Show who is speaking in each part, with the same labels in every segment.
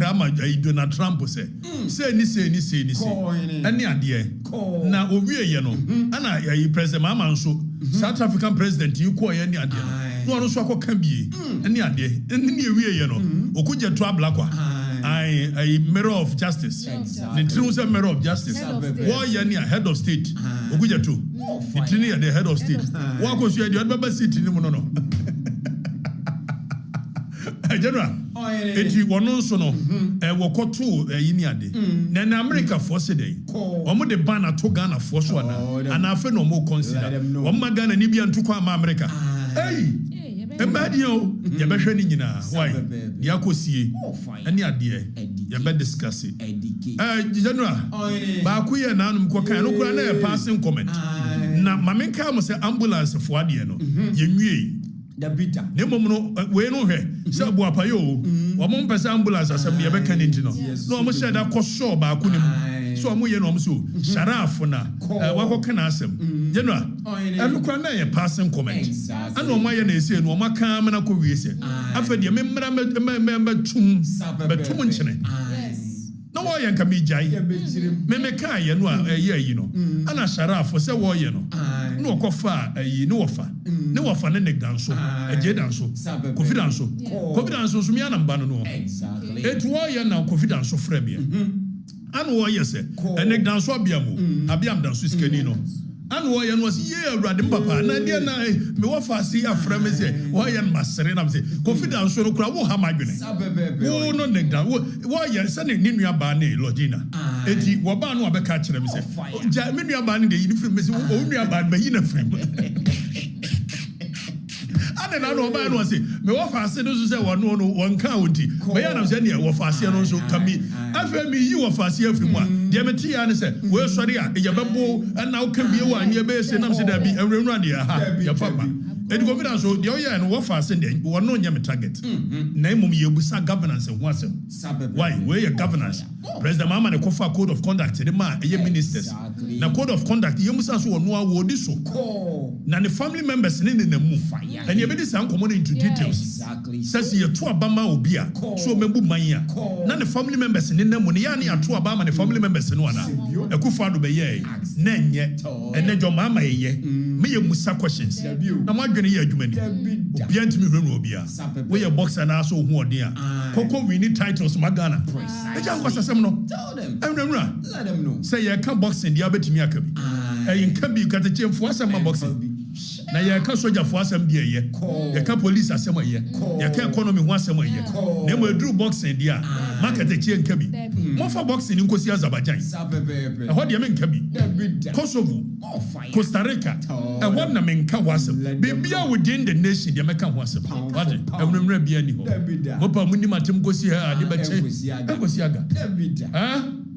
Speaker 1: ama Donald Trump say ni any ade na owie ye no ana president mama nso South African president you call any ade no no so akoka bie any ade ni ewie ye no okuje to ablakwa I mirror of justice the true say mirror of justice wo ye ni head of state okuje to the head of state wo akoso ye the other city ni mo no General, eti wono nso no wokoto yini ade na America force dey omo de ban ato Ghana force ana afa no mo consider omo Ghana ni bia ntukwa ama America ebadio ye behwe ni nyina why dia kosie ani ade ye be discuss General ba ku ye na anum ko kan no kura na passing comment na mamenka mo say ambulance fo ade no ye nwie
Speaker 2: the bita
Speaker 1: ne momo no we no hwe se abu apayo o mo mpesa ambulance asem ne be kan enti no no mo share da ko show ba ku nim so mo ye no mo so sharaf na wa ko kan asem General elu kwa na ye passing comment ana o mo ye na ese no o maka am na ko wi ese afa de me mra tum nchene no wo ye nka me jai me ka ye no a ye yi no ana sharaf se wo ye no no kofa yi no wofa ne wofa ne danso eje danso confidence so me anamba no exactly it wo ye na confidence frame ye anu wo ye se ne danso abiam danso skani no anu wo ye no se ye awrade papa na de na me wofa se aframe se wo ye masere na se confidence no kura wo ha madwene wo no ne dan wo ye se ne nua ba ne lodina eti wo ba no abeka kire me se ja me nua ba ne de yi frame me se wo nua ba me yi na frame ade na no ba no se me wo fa ase no so se won no won kan wonti me ya na se ne wo fa ase no so kami afa mi yi wo fa ase afiri mu a de me ti ya ne se we sori a e bebo na wo kan bi wo anye be se na me se da bi enwura de ha ya fa ma edi confidence so de oya no wo fa ase de wo no nya me target na imum ye busa governance ho asem why we your governance president mama ne kofa code of conduct de ma ye ministers na code of conduct ye musa so no awo di so na ne family members ne na mu and ye be dis an common into details says ye to abama obi a so membu manya na ne family members ne na mu ne ya ne ato abama ne family members no ana ekufa do be ye na enye ene jo mama ye me ye musa questions na madwene ye adwuma ni obi antimi hwenu obi a we ye boxer na so hu ode a koko winning titles magana e jan kwasasem no
Speaker 2: tell them
Speaker 1: let
Speaker 2: them know
Speaker 1: say ye ka boxing dia betimi akabi e yin ka bi ka te chemfo asem ma boxing na ye ka soja fo asem bi ye ka police asem ye ka economy ho asem ye na mo edru boxing dia market e chie nka bi mo fa boxing nkosi Azerbaijan e ho de me nka bi Kosovo Costa Rica e ho na me nka ho asem bibia within the nation de me ka ho asem what emremre bia ni ho mo pa muni matem kosi ha ade ba che kosi aga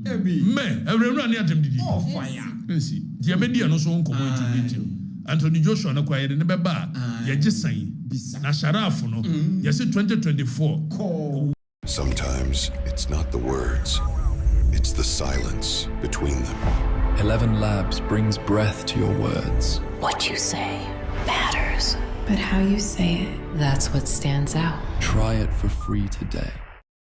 Speaker 1: me emremre ani atem didi nsi dia me dia no so nkomo into detail Anthony Joshua na kwa ye ne beba ye gisan na sharaf no ye se 2024.
Speaker 3: Sometimes it's not the words, it's the silence between them.
Speaker 4: 11 Labs brings breath to your words.
Speaker 5: What you say matters, but how you say it, that's what stands out.
Speaker 4: Try it for free today.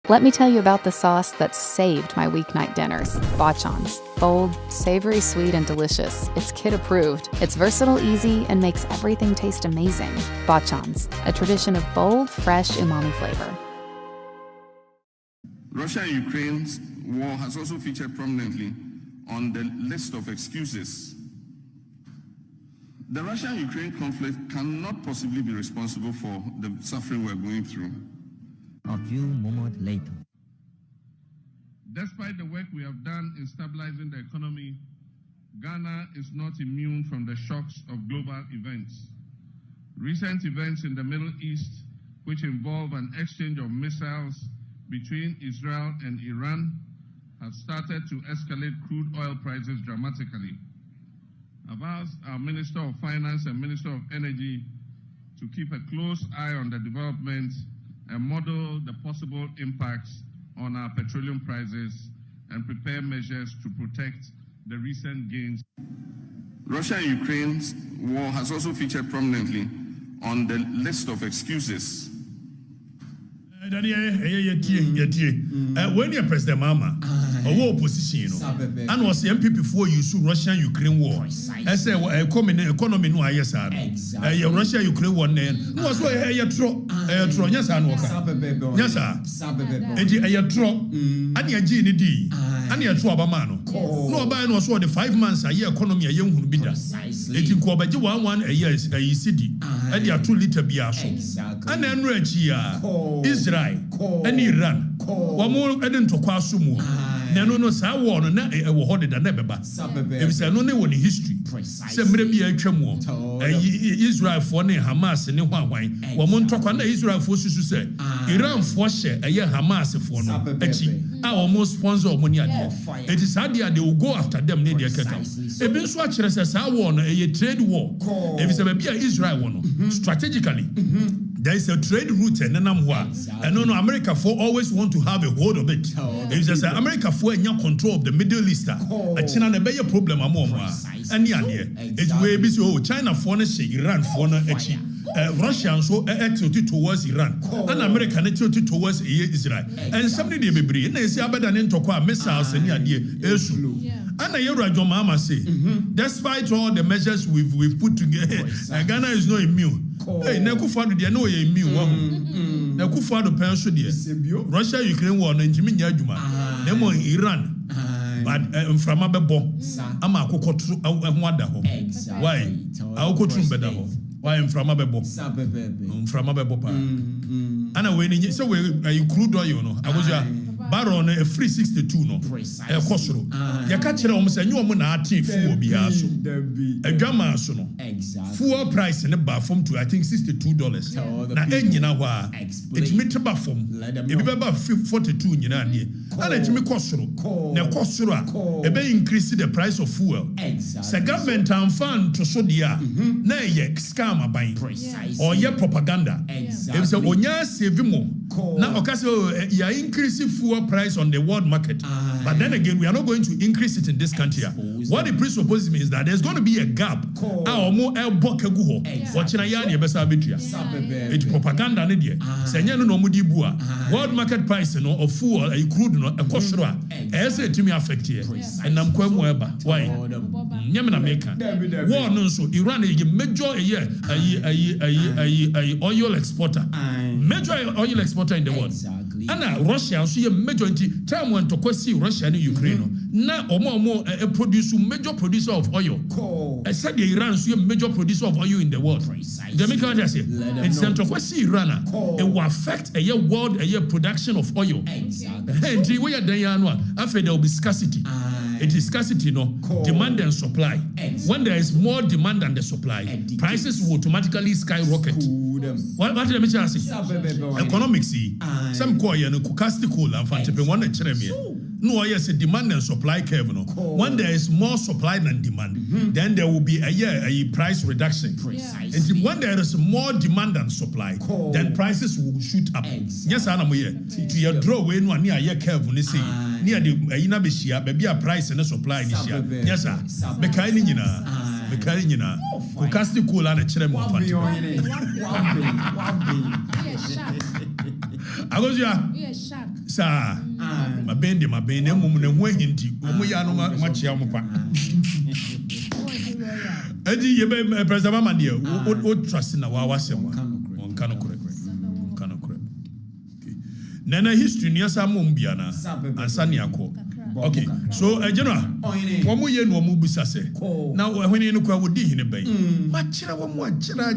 Speaker 6: Let me tell you about the sauce that saved my weeknight dinners, Bachans. Bold, savory, sweet, and delicious. It's kid approved. It's versatile, easy, and makes everything taste amazing. Bachans, a tradition of bold, fresh umami flavor.
Speaker 7: Russia and Ukraine's war has also featured prominently on the list of excuses. The Russia-Ukraine conflict cannot possibly be responsible for the suffering we're going through.
Speaker 8: A few moments later.
Speaker 7: Despite the work we have done in stabilizing the economy, Ghana is not immune from the shocks of global events. Recent events in the Middle East, which involve an exchange of missiles between Israel and Iran, have started to escalate crude oil prices dramatically. I've asked our Minister of Finance and Minister of Energy to keep a close eye on the developments and model the possible impacts on our petroleum prices and prepare measures to protect the recent gains. Russia and Ukraine's war has also featured prominently on the list of excuses.
Speaker 1: When you're President Mama, a war opposition, and was the MPP for you so Russia-Ukraine war. I say, economy no ISR. Russia-Ukraine war name was where you throw yes, I know. Yes, sir. A throw, and your GND, and your Trobamano. No, by no, so the 5 months a year economy a young who be that. It in Quabaji 1 a year is a city, and your 2 liter beer. And then Regia, Israel, and Iran. One more Eden to Kwasumu. No, sir, one and a hoarded a never. If it's a no one in history, say maybe a tremor. Israel for Hamas and one wine. One talk on the Israel forces to say Iran for share a year Hamas for no. Our most sponsor money. It is idea they will go after them near their cattle. A bin swatch as I won a trade war. If it's a baby Israel one strategically. There is a trade route and then and no America for always want to have a hold of it. If there's America for any control of the Middle East, a China a bigger problem among and it's way busy. China for Iran for Russia so tilted towards Iran and America tilted towards Israel. And somebody they be bring. They say abadan into missiles and and I Mama say, despite all the measures we've put together, Ghana is not immune. Hey, Nekufado, they know you're immune. Nekufado pension there. Russia, Ukraine war, and Jimmy Yajuma. Nemo Iran. But from a bebo, I'm a cocoa and wonder. Why? I'll go through better. Why am from a bebo? From a bebo. And when you say, you crude oil, I was Baron a free 62 no. A costro. Ya catch almost a new woman at full be a drama so no. Full price in a bar from to I think $62. Now, any now, it's meter bar from. If you about 42 in your idea. And let me costro. Now, costro, a bay increase the price of fuel. The government and fund to so dear. Nay, scam buying or your propaganda. If so, on your save more. Now, okay, you are increasing fuel price on the world market. But then again, we are not going to increase it in this country. What it presupposes means that there's going to be a gap. Our more watching a yarn, it's propaganda. World market price of fuel, a crude, a kosra, as a to me affect here. And I'm quite why? Yamina Maker. War no so Iran is a major oil exporter. Major oil exporter in the world. And Russia, so a majority time went to question Russia and Ukraine. Now, or more a producer, major producer of oil. I said the Iran, so a major producer of oil in the world. The American just say it's central question Iran. It will affect a year world a year production of oil. And the way after there will be scarcity. It is scarcity, no demand and supply. When there is more demand than the supply, prices will automatically skyrocket. What did I say? Economics, some call you cool and fancy one no, yes, a demand and supply curve. No. When there is more supply than demand, then there will be a price reduction. And when there is more demand than supply, then prices will shoot up. Yes, I'm here. To your draw when one near your curve, when they say near the Inabishia, maybe a price and a supply. Yes, sir. Mekainina, Kukasti cool and a cherem of I was sir, my bendy, woman, and waiting to Omuyano Machiamupa. Eddie, President Mamandia, would trust in our Wasema on Kano Correct. Nana history near Samumbiana and Saniako. Okay, so General, one more year no Mubusa say. Now, when you look at what did he bay? Machira, one more chira.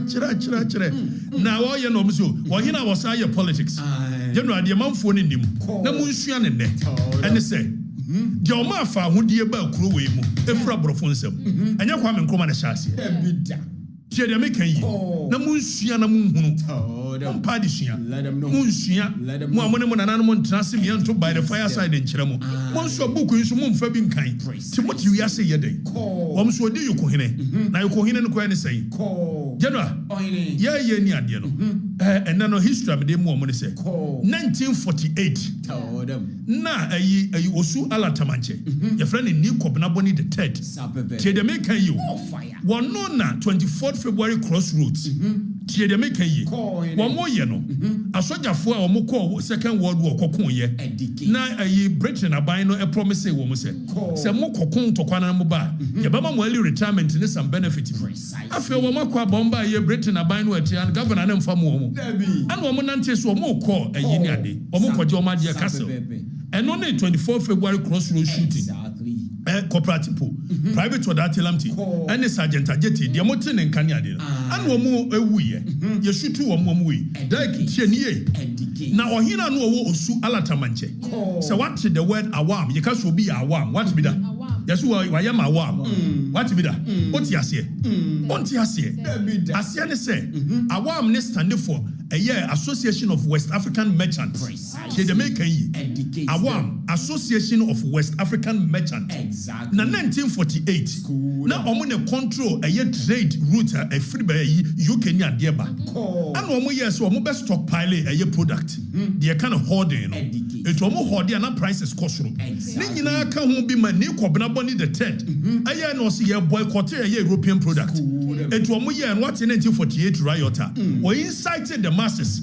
Speaker 1: Now, all you know, so what he was your politics. General, the amount phone in him, the Mushian in there, and they say, Jomafa, who dear bell crew, a frabro phone, and your woman come on a chassis. Tia de making you. Na Mushian a moon, Padishia, Munshia, Mamma and Animal Transition to by the fireside in Chiramo. Once your book is moon fabbing kind. To what you say your day. One so do you cohine. Now you cohine and say. General, ye ni ade no. And no history am dey mu omo ne say. 1948. Na ayi osu alatamanche. Your friend in New Cobb na boni the third. Tie de make you. One no na 24th February crossroads. Tie de make you. One more ye no. Asojafo a omo call Second World War kokon ye. Na ayi Britain aban no e promise wo mo say. Se mo kokon to kwana mo ba. Ye ba ma mo early retirement ne some benefit. Afi wo mo kwa bomba ye Britain aban no atian governor na mfa mo mo. And wo mo nante so mo call ayi ni ade. Wo mo kwaje o ma de castle. And on the 24th February crossroads shooting. Cooperative private or that lamti and the sergeant ajeti the motin and Kanyade and womu ewie ye shoot one we like chenie now ohina no osu alatamanche so what the word awam you can be awam what be that yes why am awam what be that what yase asie ne say awam ne stand for a year Association of West African Merchants. The make Awam Association of West African Merchants. Exactly. Na 1948. Na omune control a year trade route a free by UK nya deba. And omo year so omo best stockpile a year product. They kind of hoarding. It omo hoarding and prices cost. Ni nyina ka ho bi ma ni kwabna boni the third. A year no see year boycott a year European product. It omo year and what in 1948 riot. We incited the masses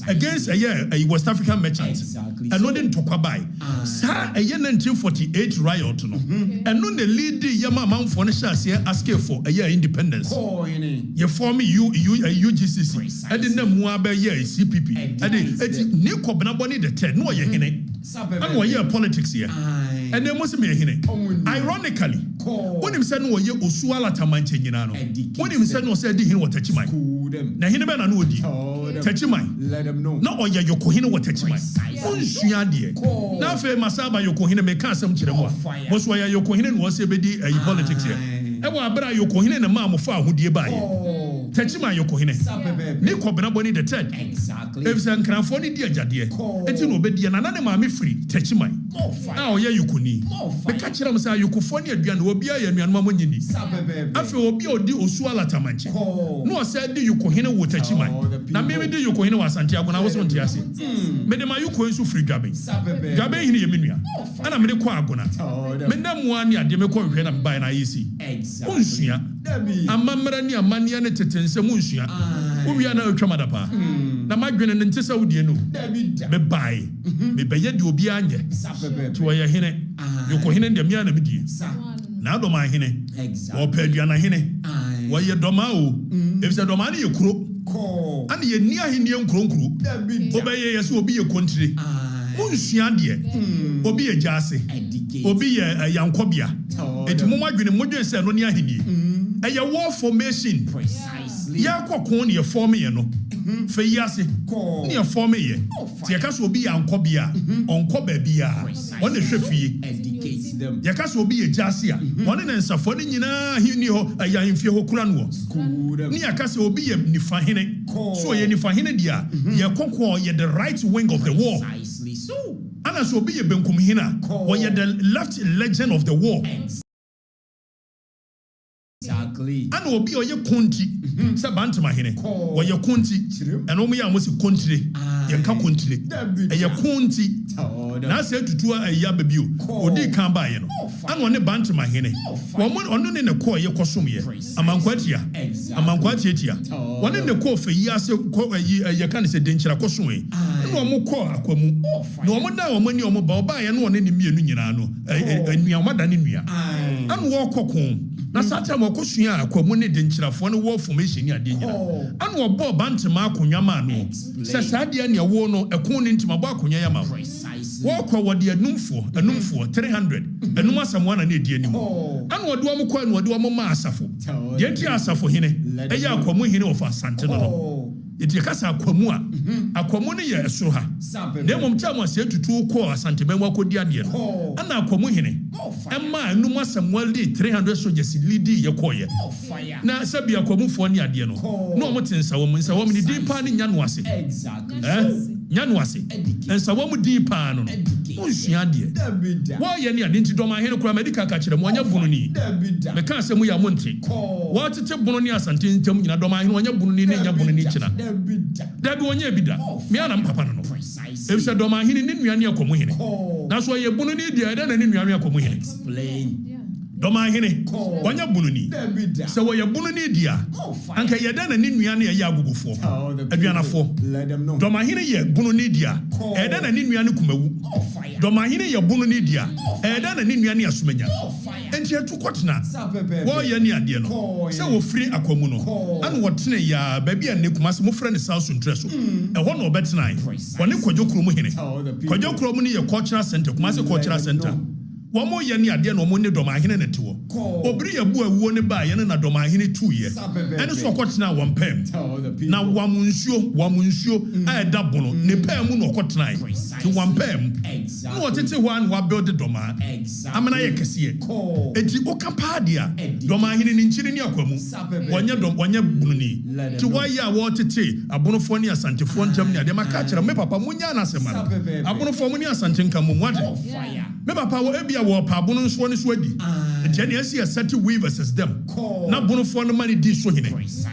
Speaker 1: against a West African merchant. Exactly. And no didn't talk about a year 1948 riot. No. And no the lead Yama Mount Fonishas here asking for a year independence. You form UGCC. I didn't know Muabe year CPP. I did new Kobnaboni the 10. No, you're in it. And one year politics here. And there must be a hine. Ironically, when him said no, you Usuala Tamanche Ginano. When him said no, said he was touching my. Now he never know touching my. Let them know. No, or ya Yokohina was touching my. Now, fair Masaba Yokohina may cast some children. Most why Yokohina was a bedi a politics here. I want better Yokohina and a mamma far who dear by. Touching my Yokohina. Nico Benaboni the third. Exactly. If San Cranfoni dear Jadia. And you know, Bedi and another mammy free. Touching my. Now, yeah, you couldn't. The catcher of Sa Yokofonia Bian will be a young mammonini. After Obi or do Usuala Tamanche. No, I said, do you Kohina would touch my. Now, maybe do you Kohina was Santiago when I was on Tiasi. Medema you coin so free Gabe. Gabe in Yeminia. And I'm in the Quagona. Mendam one year, they may call when I'm buying easy. Unsia. A mamma mania tetens a munsia. We are now Tramadapa. Now, my grin and Tessa would you know. Be buy. Be by yet you be anya. To a hene. You cohin and the Miana Midi. Now do my hene. Or Pediana hene. Why you domao? If the domani you crook. And ye near him young cronk. Obey yes will be a country. Unsiandie. Obi a jassy. Obi a young cobia. Et Mumma Guinea said on Yahini. A war formation. Precisely. Yakon, your former, you know. Fayasi, near former year. Yakas will be on Cobia, on Cobebia, on the Shefi. Educates them. Yakas will be a Jassia. One in Safoni, he knew a young Fio Kuranwo. Niakas will be a Nifahine. So, a Nifahine, dear, Yakon, you're the right wing of the war. Precisely so. Anas will be a Benkumhina, or you're the left legend of the war. Exactly. And will be your country. Sabantama hene. Or your country. And only I must country. Your country. And your country. Now said to a yababu. Or they come by you. And one a bantama hene. One on in the core your cosumia. Among Quatia. Among Quatia. One in the core for years. You can't say danger cosumé. No more core aquamu. No more now when you're mobile by and one in the Mianano. And your mother in Mia. And walk home. Na sata mo kosua akwamune de nchirafo no war formation ya de nyina anu obo bantema akonya ma no se saade ne wo no ekon ne ntima bo akonya ya ma wo kwa wode anumfo 300 enum asamo na ne die anim anu wode wo kwa anu wode wo ma asafo de nti asafo hene eya akwamu hene of asante no iti kasa akwamu a akwamu ne ye esoro ha na mom chama se tutu ko asante ben wakodi ade no ana akwamu hene emma enum asamo de 300 soldiers leadi ye koye na sabi akwamu fo ne ade no no mo tensa wo ni di pa ne nya no ase exactly nyano ase ensa wo mu din pa no onsua de wo ye ne ade nti dom ahene kura medical ka kire mo anya bunu ni me ka se mu ya mo nti wo tete bunu ni asante ntam nyina dom ahene onya bunu ni ne nya bunu ni kina da bi onya bida me ana mpapa no e se dom ahene ne nuane akomu hene na so ye bunu ni dia da na ne nuane akomu hene dom ahene onya bunu ni se wo ye bunu ni dia anka ye da na ne nuane ye agugufo aduanafo dom ahene ye bunu ni dia e da na ne nuane kumawu dom ahene ye bunu ni dia e da na ne nuane asomanya enti etu kwotena wo ye ni ade no se wo firi akomu no an wo tene ya ba bia ne kuma se mo frɛ ne South Central e ho no obetena woni kwadwokuro mu hene kwadwokuro mu ni ye cultural center kuma se cultural center wo mo ye ni ade no mo ne dom ahene ne tewo obiri ye bu awuo ne ba ye na dom ahene tu ye ene so kwotena wo mpem na wamunsuo a da bono ne pam mu no kwotena ti wo mpem no wo tete ho an wa build doma amana ye kese eti o kapadia dom ahene ni nchiri ni akwamu wonya bunu ni ti wa ya wo tete abonofo ni asantefo ntam ni ade maka kire me papa munya na asema abonofo mu ni asante nka mu wade me papa wo ebia wo pa bono nso ne so adi enti ne asi asati we versus them na bonofo no mani di so hene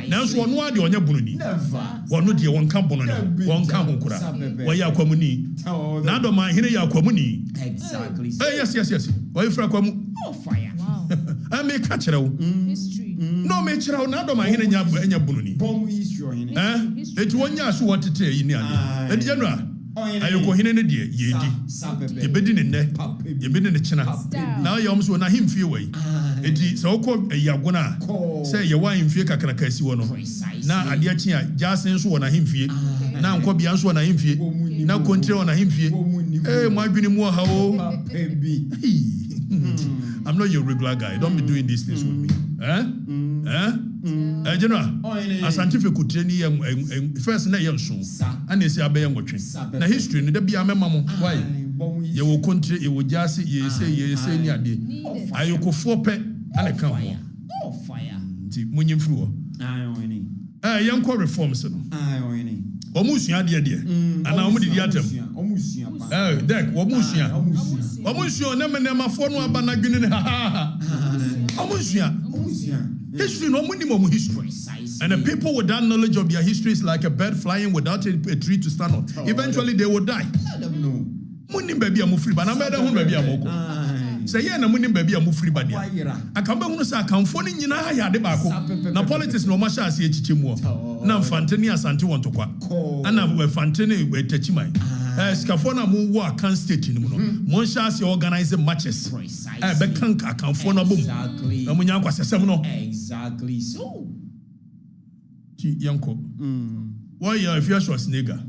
Speaker 1: na nso ono ade onya bono ni wono de won kan bono no won kan honkura wo ya kwamu ni na do ma hene ya kwamu ni exactly yes wo ifra kwamu I make catch history no me chira na do ma hene nya bono ni eti wonya so wotete yi ni ade edi general ayoko hene ne de yedi yebedi ne ne yebedi ne china na yom so na himfie wei eti so ko yagona say ye wa himfie kakra kasi wo no na ade achi a jasen so wo na himfie na nko bia so wo na himfie na kontre wo na himfie mo adwini mu ha o I'm not your regular guy. Don't be doing these things with me. General, ASANTE kutre ni first na ye nso and say abe nwotwe na history no da bia mema mo why ye wo kontre ye wo jase ye say ni ade ayokofo pe ane kan ho ti munyimfiri wo yenko reforms no omusua de ana omudidi atem dek omusua na menema no aba na dwene ha omusua history no money history and the people without knowledge of their history is like a bird flying without a tree to stand on. Eventually they will die. Money baby amufri ba na meda hu baby amoko say ye na money baby amufri ba dia akamba hu say akamfo ni nyina ha yade ba ko na politics no masha ase echichemu na mfante ni asante wontokwa ana mfante ni etachiman skafo na mu wo akan state ni mu no mo sha ase organize matches be kan akamfo na bom na munya kwasesem no exactly so ti yanko why if you are Schwarzenegger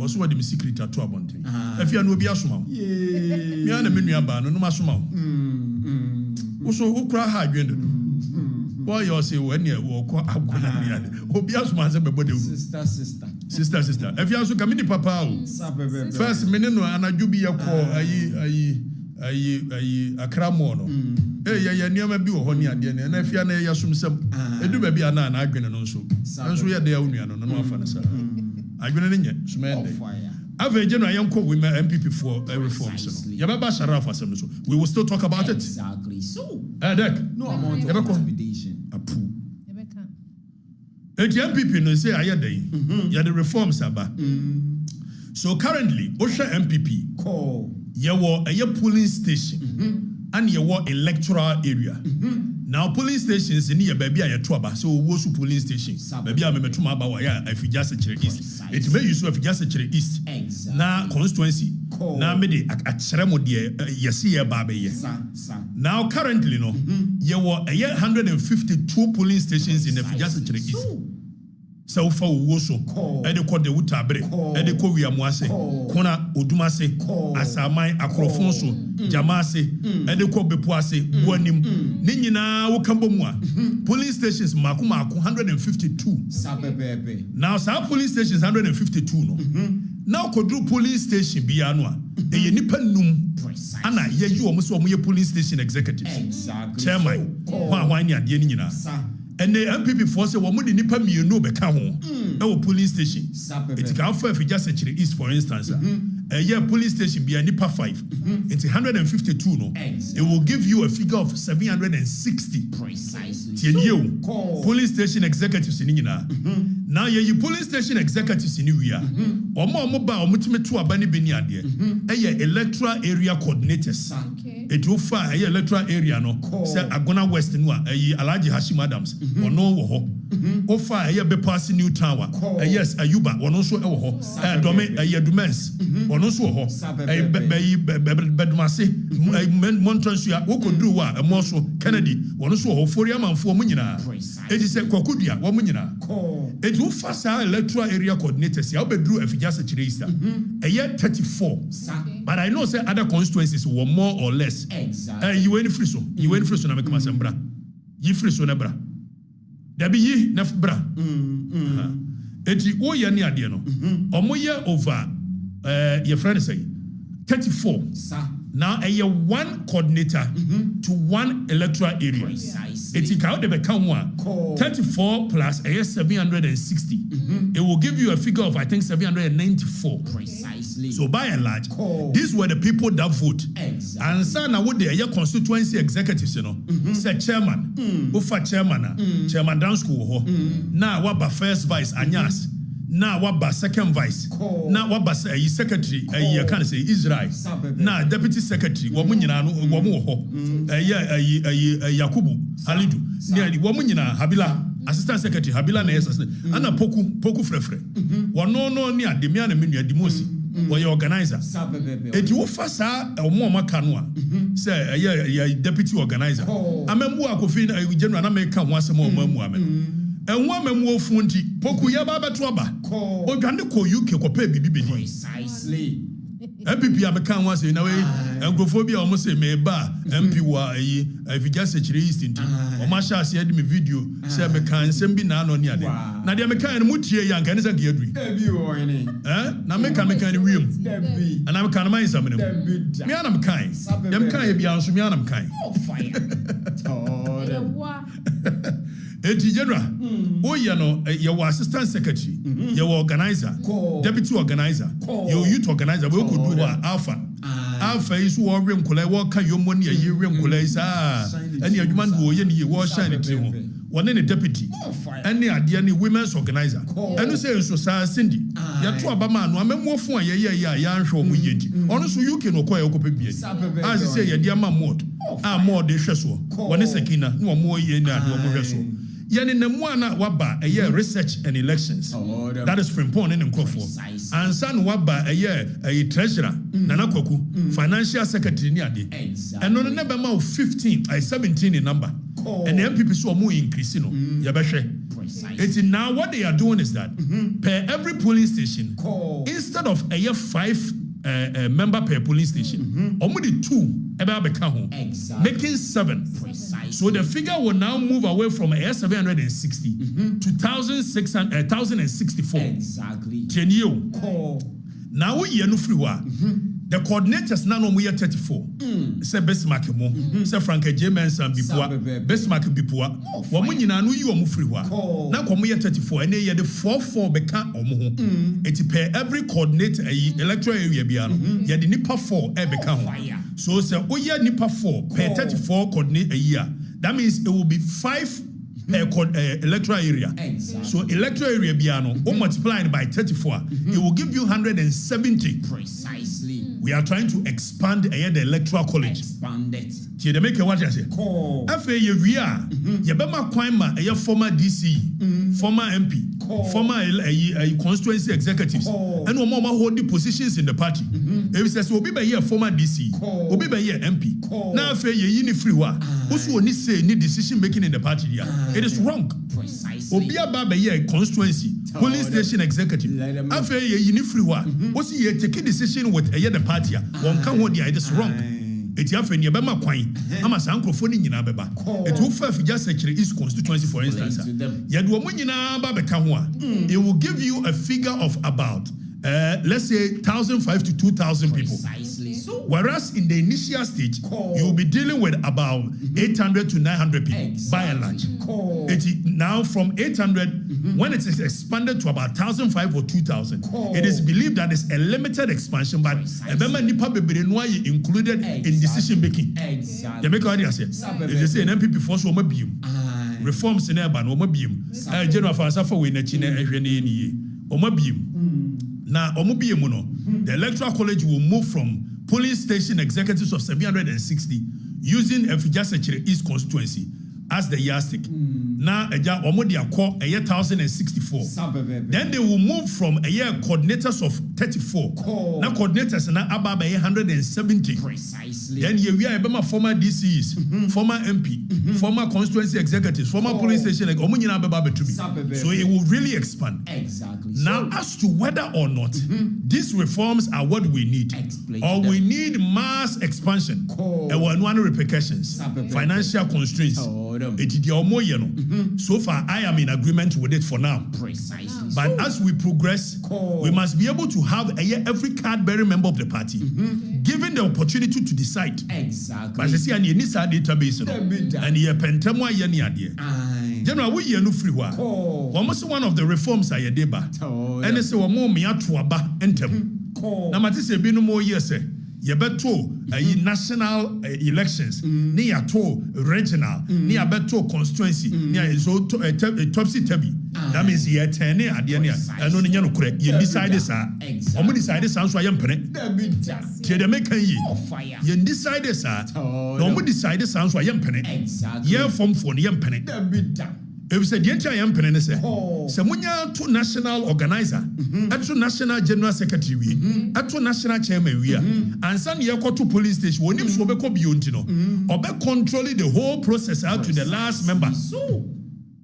Speaker 1: also what the secret to abonte if you are no be asoma me ana me nua ba no no masoma so ukra ha adwendo why you say when you walk akona me ade obi asoma se bebo de sister if you are so kamini papa o first me no anadwo bi yakọ ayi akramo no ya niam bi wo ho ni ade na afia na ya somsam edu ba bi ana na adwene no nso ya de ya onua no no afa na sa adwene ne nye sumende average no ayanko women MPP for reforms no ya baba sharafa asem so we will still talk about it exactly so dek no amount of intimidation apu MPP no say ayedai ya the reforms aba so currently osha MPP call yewo a polling station and yewo electoral area now polling stations in here baby aye to aba so wo su polling station baby a memetuma aba wa ya afija sechere east it may use afija sechere east na constituency na me de akere mo de yesi ye ba be ye now currently no yewo 152 polling stations in afija sechere east so fa wo so e de ko de wutabre e de ko wiamuase kona odumase asaman akrofonso jamase e de ko bepuase buanim ni nyina wo kambo mu a police stations mako 152 now sa police stations 152 no now kodru police station bia no a e ye nipa num ana ye yi o mo so mo ye police station executive exactly chairman hwan ni ade ni nyina And the MPP force a woman in Nipa no beka ho. E police station. It can offer if you just actually East for instance. A year police station be a Nipa 5. It's 152 no. It will give you a figure of 760.
Speaker 2: Precisely.
Speaker 1: Police station executives in Nina. Now you police station executives in Uya. Omo ba omutime to abani bini ade. Electoral area coordinators. It will fire electoral area no. Say Agona West no Alhaji Hashim Adams. Ono wo ho. Ofa be pass new tower. Yes Ayuba ono so e wo ho. Dome Dumens ono so ho. Bedumase Montreal wokoduru wa emoso Kennedy ono so ho foria manfo mu nyina. It is a kokudua wo mu nyina. It will fast electoral area coordinators ya obedru afijasa chirista. 34. But I know say other constituencies were more or less.
Speaker 2: Exactly.
Speaker 1: You ain't free so na make masembra. Yi free so na bra. There be ye nef bra. Eti o ye ni ade no. Omo ye over your friend say 34. Now a one coordinator to one electoral area. Eti ka de become one 34 plus 760. It will give you a figure of I think 794.
Speaker 2: Precisely.
Speaker 1: So by and large, these were the people that vote.
Speaker 2: Exactly.
Speaker 1: And so now what they are constituency executives, you know, say chairman, ufa chairman, chairman down school, now what ba first vice anyas. Now what ba second vice? Now what ba secretary? I can't say Israel. Now deputy secretary. Wamunyina no wamu ho. Yakubu Halidu. Nearly wamunyina Habila assistant secretary Habila na assistant. Ana poku frefre. Wano no ni ademia na menu adimosi. Wa organizer. Eti wo fasa omo makanwa. Say deputy organizer. Amembu akofi general na make kan wasem omo amen. And one member funti, Poku Yaba Twaba, or Gandako UK ko pay bibi.
Speaker 2: Precisely.
Speaker 1: MPP abekan was in a way, and Gophobia almost say me ba MP wa if you just say instant. Or Masha said me video, say mekan sembi na no near there. Now the American mutie young and is a geadri. Now make a mechanic room. And I'm kind of mind something. Me and I'm kind. Them kind be answer me and I'm kind. General, your assistant secretary, your organizer, deputy organizer, your youth organizer, we could do Alpha. Alpha is war rim kula, walk your money a year rim kula, and your man who you wash shiny to one any deputy, any idea, any women's organizer. And you say, so Cindy, you're two Obama, no, I'm more for ya, show me. Honestly, you can acquire a copy. As you say, your dear man, more de Shesso, one is a kina, no more yen, no more so. Yan in the Mwana Waba, a year research and elections. That is Frimpon and Crawford. And San Waba, a year a treasurer, Nanakoku, financial secretary Niadi. And on a number of 17 in number. And the MPP saw more increase, Yabashe. It's now what they are doing is that per every polling station, instead of a year 5 member per polling station, only 2 making 7. So the figure will now move away from 760 to 1,064.
Speaker 2: Exactly.
Speaker 1: Now we are no free. The coordinators now we are 34. Say Besmark mo, say Frank James and Bipua, Besmark Bipua. Woman na no you are free. Now come we are 34 and they are the 4 beka omo. It per every coordinator electoral area biano. You the nipa 4 beka. So say we are nipa 4 per 34 coordinate a year. That means it will be 5 per electoral area.
Speaker 2: Exactly.
Speaker 1: So electoral area biano, multiplied by 34, it will give you 170.
Speaker 2: Precisely.
Speaker 1: We are trying to expand the electoral college.
Speaker 2: Expand it.
Speaker 1: They make what I say. After we are, Yabama Kwaima, a former DC, former MP, former constituency executives, and one more holding positions in the party. If it says, we'll be by here former DC, we'll be by here MP. Now, after you free wa, also need say need decision making in the party. It is wrong.
Speaker 2: Precisely.
Speaker 1: Obia Baba here constituency, police station executive. After you need free wa, what's he taking decision with the party? One can hold it is wrong. It's your friend, Yabama Quine. I'm a Sankrofoni in Ababa. It will fair if you just actually East constituency, for instance. Yadwamina Babakamwa. It will give you a figure of about, let's say, 1,500 to 2,000 people.
Speaker 2: Precisely.
Speaker 1: Whereas in the initial stage, you will be dealing with about 800 to 900 people by and large. Now from 800, when it is expanded to about 1,500 or 2,000, it is believed that it's a limited expansion, but included in decision making.
Speaker 2: Exactly.
Speaker 1: They say an MPP force will be reforms in urban or general falsafa we now the electoral college will move from polling station executives of 760 using Efijasechere East constituency as the yardstick. Now, Omodia call a year 1,064. Then they will move from a year coordinators of 34. Now coordinators now about 170.
Speaker 2: Precisely.
Speaker 1: Then we are former DCs, former MP, former constituency executives, former police station. So it will really expand.
Speaker 2: Exactly.
Speaker 1: Now, as to whether or not these reforms are what we need, or we need mass expansion, and one repercussions, financial constraints. So far, I am in agreement with it for now.
Speaker 2: Precisely.
Speaker 1: But as we progress, we must be able to have every card-bearing member of the party given the opportunity to decide.
Speaker 2: Exactly.
Speaker 1: But you see, I need a database, and you pentamwa yani idea. General, we are no free one. Almost one of the reforms I deba, and it's a more miatuaba entem. Now, Matisse be no more years. Yebeto national elections, ni yato regional, ni yabeto constituency, ni yazo topsy turvy. That means ye tene adiania. No ni nyano kure. You decide this. Omo decide this. So I am pene. Tie de make ye. You decide this. No omo decide this. So I am pene. Ye form for ni am pene. If you say the entire empire, say munya to national organizer, to national general secretary, to national chairman, and some year to police station. When you so be beyond, or be controlling the whole process out to the last member.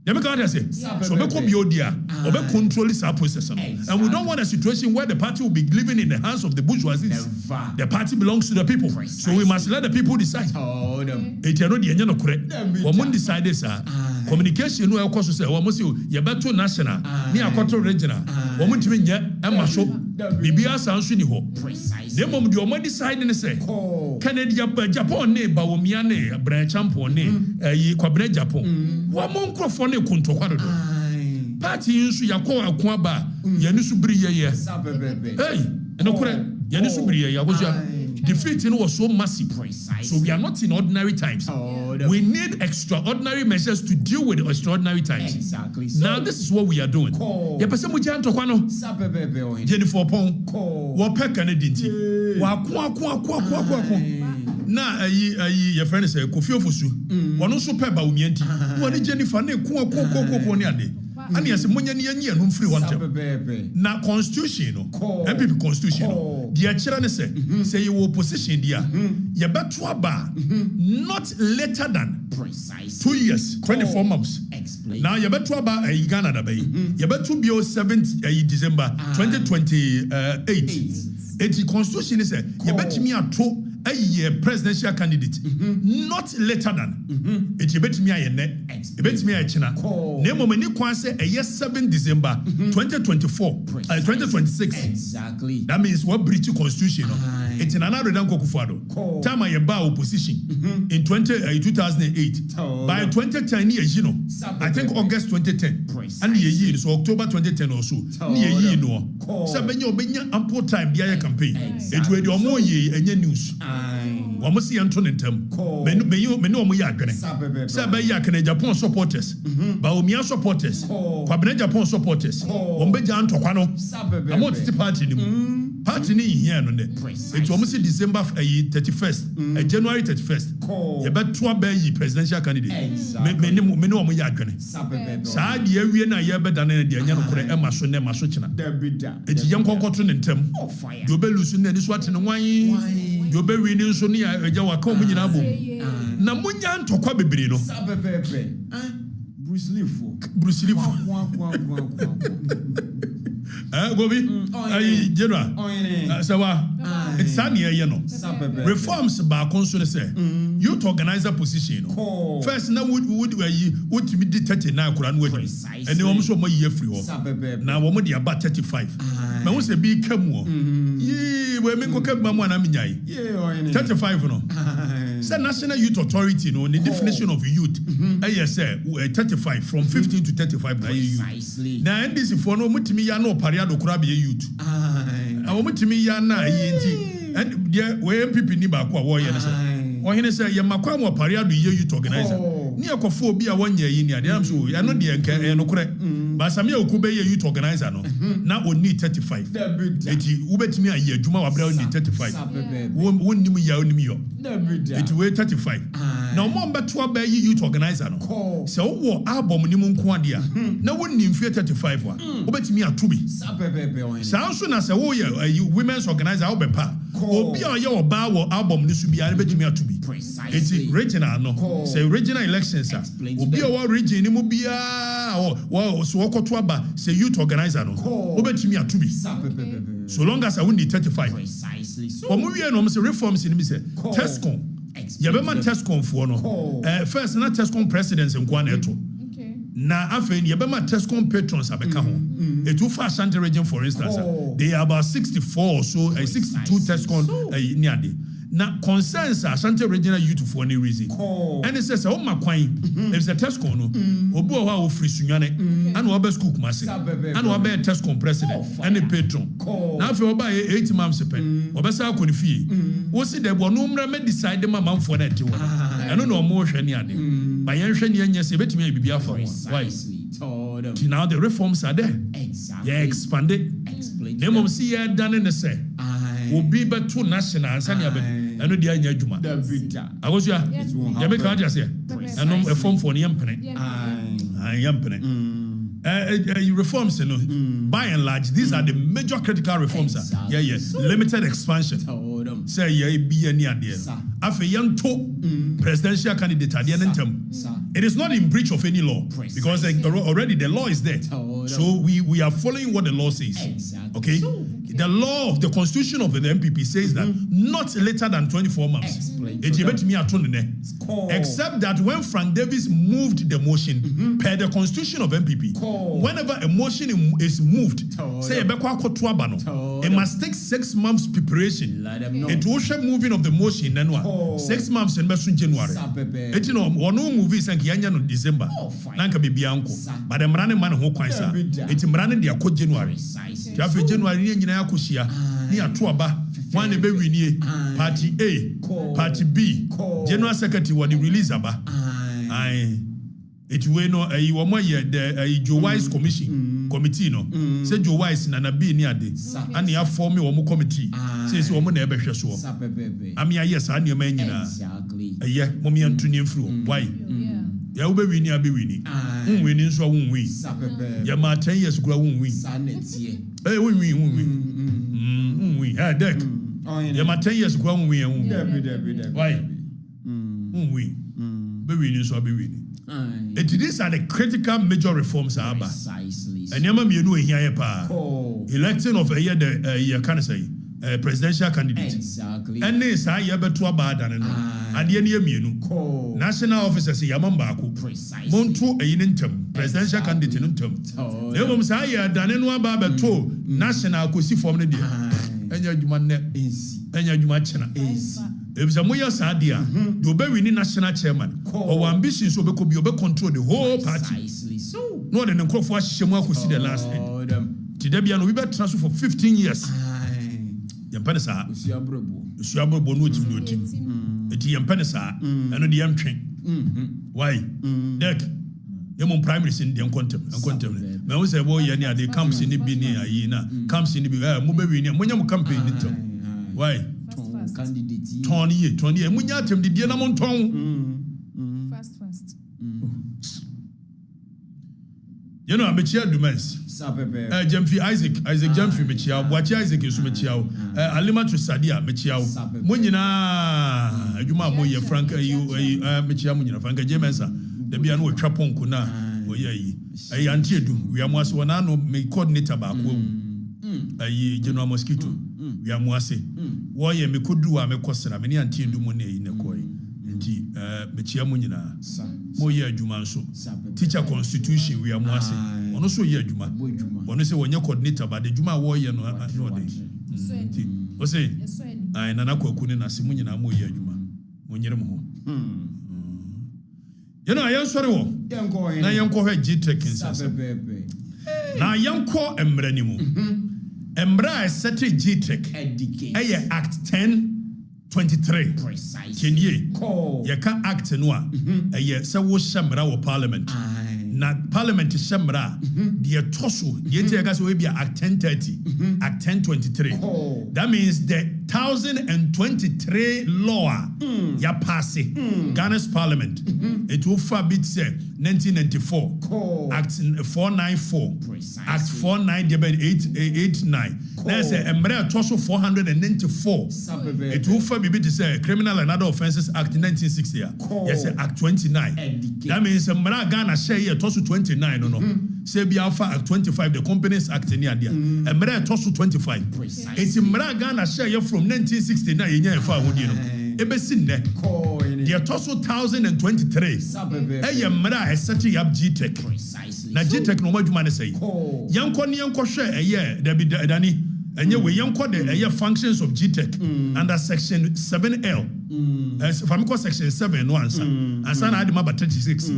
Speaker 1: You make what say. So be beyond there, or be controlling this process. And we don't want a situation where the party will be living in the hands of the bourgeoisie. The party belongs to the people, so we must let the people decide. It is not the engine of correct. We decide this. Communication no elko so say wo mo say ye beto national ni akoto regional wo mo timi nya e ma so bibia sanso ni ho dem mom de o mo decide ne say Canada Japan ne ba wo mia ne brand champion ne yi kwabra Japan wo mo nkrofo ne kuntokwa do party nsu yakọ akwa ba ye ni su biri ye hey no kure ye ni su biri ye akoja defeat was so massive. So we are not in ordinary times. We need extraordinary measures to deal with extraordinary times.
Speaker 2: Exactly.
Speaker 1: Now this is what we are doing. Ya pese mo jan to kwano. Jennifer Pong. Wo pe Canadian. Wa kwa. Na your friend say Kofi Ofosu. Wono so pe ba umianti. Woni Jennifer na kwa ne ade. And yes, munya ni anya no free one time. Na constitution no. MPP constitution no. The chira say you opposition dia. You beto aba not later than 2 years, 24 months. Now you beto aba Ghana da bay. You beto bio 7th December 2028. The constitution is say you bet me ato a presidential candidate not later than it bet me a net bet me a china name many kwan say a year 7 December 2024 2026
Speaker 2: exactly.
Speaker 1: That means what British constitution it's in another than Kokufado time I ba opposition in 2008 by 2010 years you know I think August 2010 and year so October 2010 or so year no so benya ample time dia campaign it we do more year enye news Wamos Anton and Tem. Menu ya adwene. Sabe ya kene Japan supporters. Baumia supporters. Kwabene Japan supporters. Ombeja anto kwano. Amount the party ni. Party ni here no ne. It almost December 31st, January 31st. You bet to be presidential candidate. Menu omo ya adwene. Sa de awie na ye beda na de anya no kore e maso ne maso kina. Eti yen konkoto ne ntem. You be lose ne so ate ne wan. You be winning so ne eja wa ka omo nyina bom. Na munya ntokwa bebre no. Bruce Lee. Gobi, General, Sawa, it's Sunny, you know. Reforms by consul say, youth organizer position. First, now would be detected now, Kuran wedding, and they almost more year free. Now, woman, about 35. Now, what's a big come ye we me koka mamu ana minyai. 35 no. Say National Youth Authority no the definition of youth. Yes say 35 from 15 to 35 na youth. Na NDC for no mutimi ya no pariado kura be youth. Awo mutimi ya na yinti. And yeah we MPP ni ba ko a wo ye na say. Ohene say ye makwa mo pariado ye youth organizer. Ni akofo obi a wanya yi ni ade am so ya no de enka no kure. Ba samia okube ye youth organizer no. Na oni 35. Eti ubetimi aye adwuma wa bra oni 35. Wonnim ya onim yo. Eti we 35. Na mo mbeto aba ye youth organizer no. Se wo album ni mu nko ade a na wonnim fie 35 wa. Ubetimi atobi. Sanso na se wo ye women's organizer wo bepa. Obi a ye oba wo album ni so bia na betimi atobi. Eti regional no. Se regional elections a obi a wo region ni mu bia wo so wokoto aba se youth organizer no. Obetimi atobi. So long as I win the 35.
Speaker 2: Precisely. So
Speaker 1: we no say reforms in me say Tescom. Yebema Tescom for no. First na Tescom presidents in Kwan Eto. Na afen yebema Tescom patrons abeka ho. Etu fa Ashanti region for instance. They are about 64 or so 62 Tescom ni ade. Na concerns Ashanti regional youth for any reason. And it says, oh my queen, there's a Tesco no, Obu wa free sunyane, and Wabe school masi, and Wabe Tesco president, and the patron. Now if you buy 8 months a pen, Obasa could fee. Was it the one number may decide the mamma for that? I don't know more than yadi. By Yanshan Yanyas, bet me be for why? Now the reforms are there. Yeah, expanded. Name of see done in the say. Will be but two national and Sanya. I know the Anya Juma. I was ya. Yamaka just here. I know a form for the Yampene. I Yampene. Reforms, you know, by and large, these are the major critical reforms. Yeah, yes. Limited expansion. Say, yeah, be any idea. After young presidential candidate at the end of term, it is not in breach of any law because already the law is there. So we are following what the law says. Okay? The law of the constitution of the MPP says that not later than 24 months. Except that when Frank Davis moved the motion per the constitution of MPP, whenever a motion is moved, say it must take 6 months preparation. It will show moving of the motion then 6 months in January. It you know one movie is in December. Nanka be uncle, but the running man who coins it's running their code January. January kushia ni atuaba one be wini party A party B general secretary what the release aba it we no wo moye the Joe Wise committee no say Joe Wise na be ni ade and ya form wo mo committee say wo mo na ebe hwe so am ya yes an yema nyina eh mo mi antuni mfru why ya wo be wini abi wini wini nso wo nwi ya ma 10 years kura wo nwi eh wo nwi deck ya ma 10 years kura wo nwi why nwi be wini nso abi wini. These are the critical major reforms aba. And yama mienu ehia pa. Electing of a year the can say presidential candidate. And this I beto aba dan no. Ade ne mienu. National officers yama baako. Monto eyintem presidential candidate ntem. Ebom say ya dan no aba beto national kosi form ne dia. Enya adwuma ne. Enya adwuma chena. If Zamoya Sadia, you be winning national chairman, or ambition so be control the whole party. No, then the for Shemwa could see the last end. Tidebiano, we better transfer for 15 years. Yampanesa, Siabo Bonuti, Yampanesa, and the Yam train. Why? Deck. Yamon primaries in the contempt. Now say, boy, yeah, they comes in the Bini, comes in the Mubawini, when you campaign. Why? Candidate 20 years munyatem de die na monton fast you know amechia dumens Jamfi Isaac Jamfi mechia Bwachi Isaac esu mechia Alima to Sadia mechia munyina adwuma moye Frank mechia munyina Frank Jemensa de bia no atwa ponko na oyeyi anti edu we amwase wona no me coordinator ba ko General Mosquito we amwase wo ye me kodu a me kosera me ne anti edu mo ne yi ne koyi nti mechia munyina moye adwuma nso teacher constitution we amwase ono so ye adwuma ono se wonye coordinator ba de adwuma wo ye no de O say ai nana kwaku ne na se mu nyina mo ye adwuma mo nyere mo ho you know ayan sori wo na yanko hwe G-Tech insase na yanko emra mu emra set G-Tech eye act 1023 precisely ye ka act no a eye se wo shamra wo parliament na parliament shamra the toso ye tie ka se we be act 1030 act 1023 that means the 1023 law ya pass Ghana's parliament it will forbid say 1994 act 494 act 49889 there's a emre toso 494 it will forbid say criminal and other offences act 1960 yes act 29 that means emre Ghana share toso 29 no say be alpha act 25 the companies act in there emre toso 25 it's emre Ghana share from 1969 yenya efa hodi no ebesi nne the toso 1023 eye emre set up G-Tech na G-Tech no madwuma ne say yanko ne yanko hwe eye dani enye we yanko de eye functions of G-Tech under section 7L famiko section 7 no answer na ade maba 36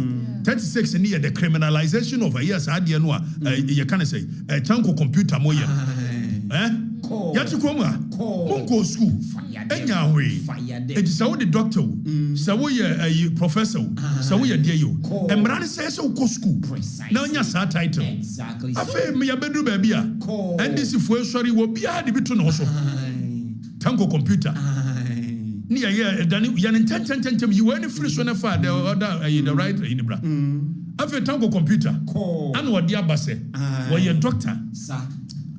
Speaker 1: ni the criminalization of a years ade no ye can say tanko computer mo ye yati koma monko school enya hwe e say wo the doctor say wo ye professor say wo ye dey yo emra ne say wo school na onya sa title afa me ya bedu ba bia ndc fo sori wo bia de bitu no so tanko computer ni ya dani ya ntententem you any free so na fa the other the right in bra afa tanko computer and wo dia base wo ye doctor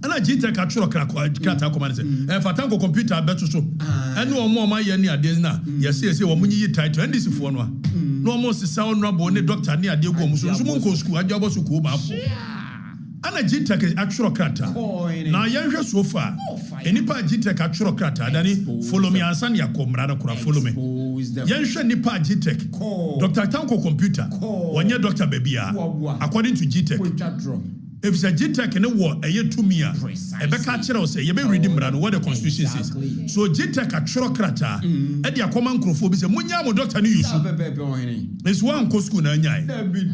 Speaker 1: ana G-Tech atworo krata akoma ne se fatanko computer beto so ene omo ma ye ne ade na yese wo munyi title ndc fo no no omo se sa honorable ne doctor ne ade go mu so mo nko school ajobo so ko ba fo ana G-Tech atworo krata na ye hwe so far enipa G-Tech atworo krata dani follow me ansan ya komra na kura follow me ye hwe nipa G-Tech Dr. Tanko computer wonye doctor babia according to G-Tech if the G-Tech ne wo eye tumia ebeka kire o say ye be read mra no what the constitution says so G-Tech atworo krata e dia koma nkrofo bi say munya mo doctor ne yusu is one ko school na nyai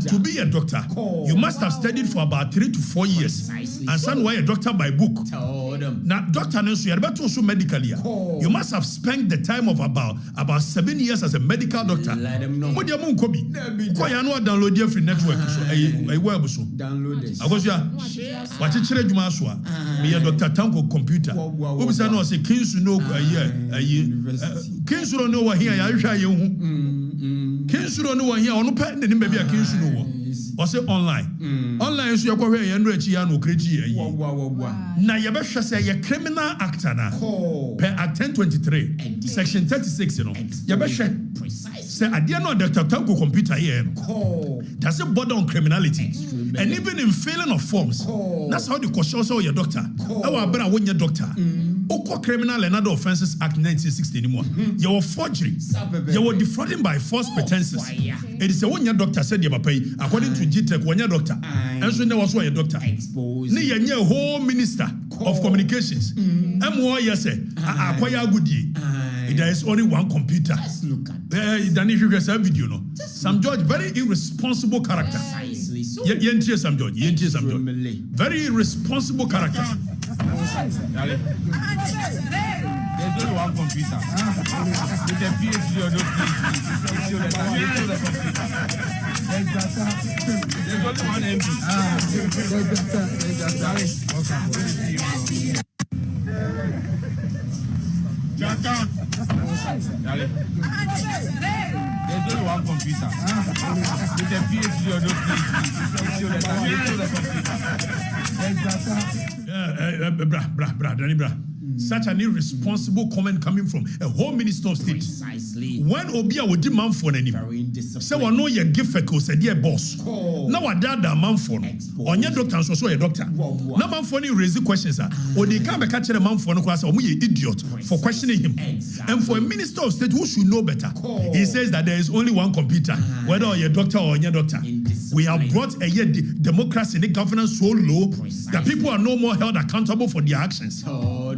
Speaker 1: to be a doctor you must have studied for about 3 to 4 years and son why a doctor by book now doctor ne so you better so medically you must have spent the time of about 7 years as a medical doctor mo dia mo nko bi ko ya no download your free network so ai web so download this what you chire djuma so a me Dr. Tanko computer obisa no say kinsu no kinsu no wa here ya hwa ye hu kinsu no wa here ono pa ne ba bia kinsu no wo o say online so yakwa hwe ye no achi ya no kreti ye na ye be hwe say ye criminal actor na per act 1023 section 36 no ye be hwe say ade no Dr. Tanko computer here no does it border on criminality and even in failing of forms that's how the question say your doctor our brother when your doctor oko criminal and other offences act 1960 anymore you were forgery you were defrauding by false pretenses it is when your doctor said your papa according to G-Tech when your doctor and so there was your doctor ni ye whole minister of communications mo yes akwaya goodie there is only one computer Danny you guys have video no Sam George very irresponsible character Yentie Sam George very irresponsible character
Speaker 7: There's only one computer. With a PhD or no PhD. There's only one MP. There's only one computer. With a PhD or no
Speaker 1: PhD. Such an irresponsible comment coming from a whole minister of state. Precisely. When Obia would demand for any, say, "Well, no, you give a course, dear boss." Now, what that man for? On your doctor, so a doctor. No man for any raise the questions, or they can't catch a man for no class, or we idiot for questioning him. And for a minister of state who should know better, he says that there is only one computer, whether you're a doctor or your doctor. We have brought a democracy in the governance so low that people are no more held accountable for their actions.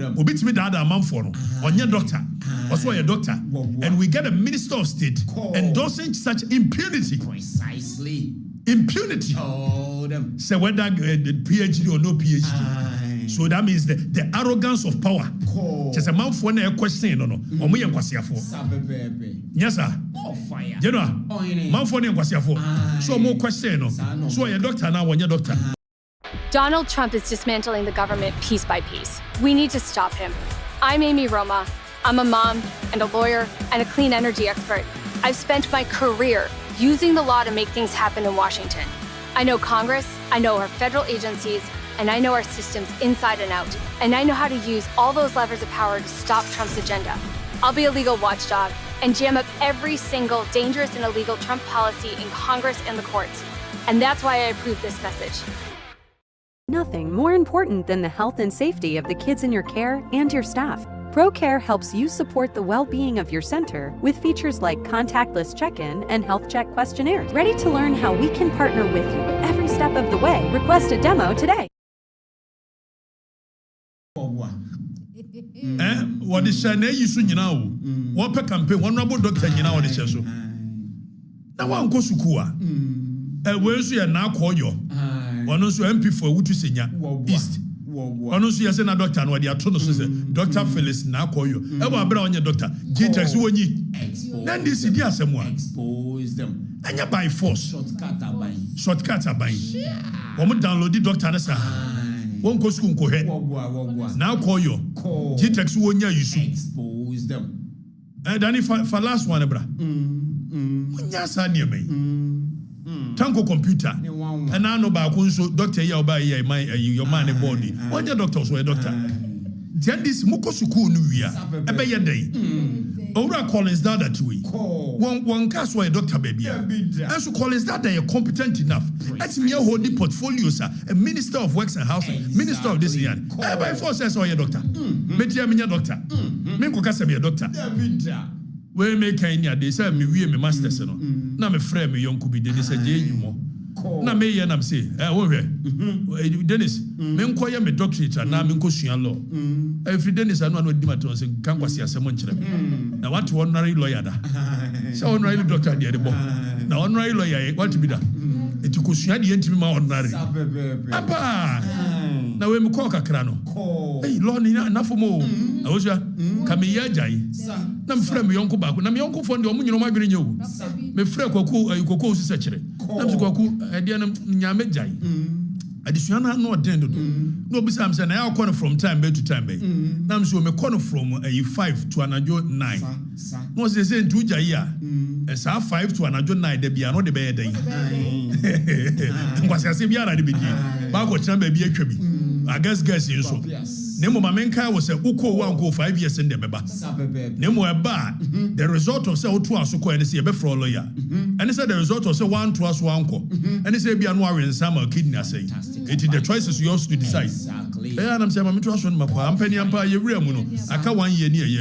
Speaker 1: Obit me that amount for on your doctor. Also your doctor. And we get a minister of state endorsing such impunity.
Speaker 2: Precisely.
Speaker 1: Impunity. Say whether PhD or no PhD. So that means the arrogance of power. Just a man for a question, no. Or me and Kwasiafo. Yes, sir.
Speaker 2: Fire.
Speaker 1: You know, man for and Kwasiafo. So more question, no. So your doctor now, when your doctor.
Speaker 9: Donald Trump is dismantling the government piece by piece. We need to stop him. I'm Amy Roma. I'm a mom and a lawyer and a clean energy expert. I've spent my career using the law to make things happen in Washington. I know Congress, I know our federal agencies, and I know our systems inside and out. And I know how to use all those levers of power to stop Trump's agenda. I'll be a legal watchdog and jam up every single dangerous and illegal Trump policy in Congress and the courts. And that's why I approve this message.
Speaker 10: Nothing more important than the health and safety of the kids in your care and your staff. ProCare helps you support the well-being of your center with features like contactless check-in and health check questionnaires. Ready to learn how we can partner with you every step of the way? Request a demo today.
Speaker 1: What is your name? You soon now. What per campaign? One rubber doctor, you know, what is so. Now one goes to Kua. Where's your now call you? One also MP for Wutu Senior East. One also has a doctor, and what they are told us is Dr. Phyllis now call you. Ever brought on your doctor. G-Tex, who you? Then this is the someone.
Speaker 2: Expose them.
Speaker 1: And you by force.
Speaker 2: Shortcut are buying.
Speaker 1: One download the doctor. One goes to Kohe. Now call you. G-Tex, who you
Speaker 2: expose them.
Speaker 1: And then if for last one, bra. Yes, I near me. Tanko computer. And I know about so doctor by your man body. What your doctors were doctor. Then this Mukosuku Nuya, a bay day. Ora Collins that way. One cast why doctor baby. And so Collins that they are competent enough. That's me a whole portfolio, sir. A minister of works and housing, minister of this year. By force says your doctor. Metia me doctor. Menko Casa be a doctor. We make Kenya, they say me we me masters no. Na me frère me yon kubi Dennis e you mo. Na me ye na me say, wo hwe. Dennis, me nkoye me doctorate na me nkosua law. If Dennis anu anu di maton say kan kwasi asem nkyere me. Na what honorary lawyer da. Say honorary doctor dey bo. Na honorary lawyer what be da. Eti kosua dey ntimi ma honorary. Apa. Na we me call kakra no. Hey, law ni na fomo. Awosua, ka me ye ajai. Na me frère me yonko baako na me yonko fo ndi omo nyino ma dwene nyewu me frère koko osisa kire na me koko ade na nyame jai adisua na no den do no obisa am say na ya call from time to time na me so me call from 5 to anajo 9 no say ntu jai a sa 5 to anajo 9 de bia no de be den kwasi ase bia na de be di ba ko chamba bia atwa bi I guess so. Nemo mamenka was a uko one 5 years in the beba. Nemo a bar. The result of say 2 hours and say a for lawyer. And he said the result of say 1 to us 1 ko. And he said be an warrior and some kidney say. It is the choices yours to decide.
Speaker 2: Exactly.
Speaker 1: And I'm saying I'm trust on my penny empire ye remuno. I can 1 year near ye.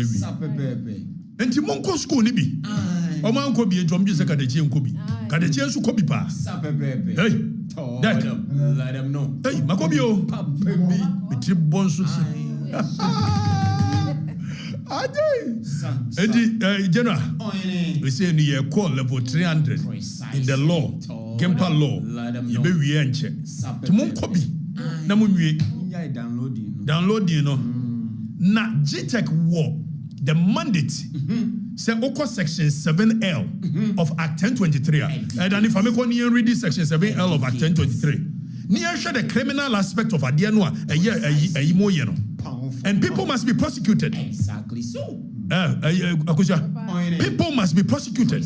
Speaker 1: And Timonko school nibi. O man ko be a drum music at the Jim Kobi. Can the chance to copy pa? Hey.
Speaker 2: Let them know.
Speaker 1: Hey, Makobio. It's bonsu. Eddie, General. We say in the call level 300 in the law, Kempa law. You be we enche. Tomon Kobi. Namunwe. Downloading, no. Na GTech war. The mandate say Oko section 7L of Act 1023. And if I make one read this section 7L of Act 1023, near share the criminal aspect of Adianoa a year. And people must be prosecuted.
Speaker 2: Exactly so.
Speaker 1: People must be prosecuted.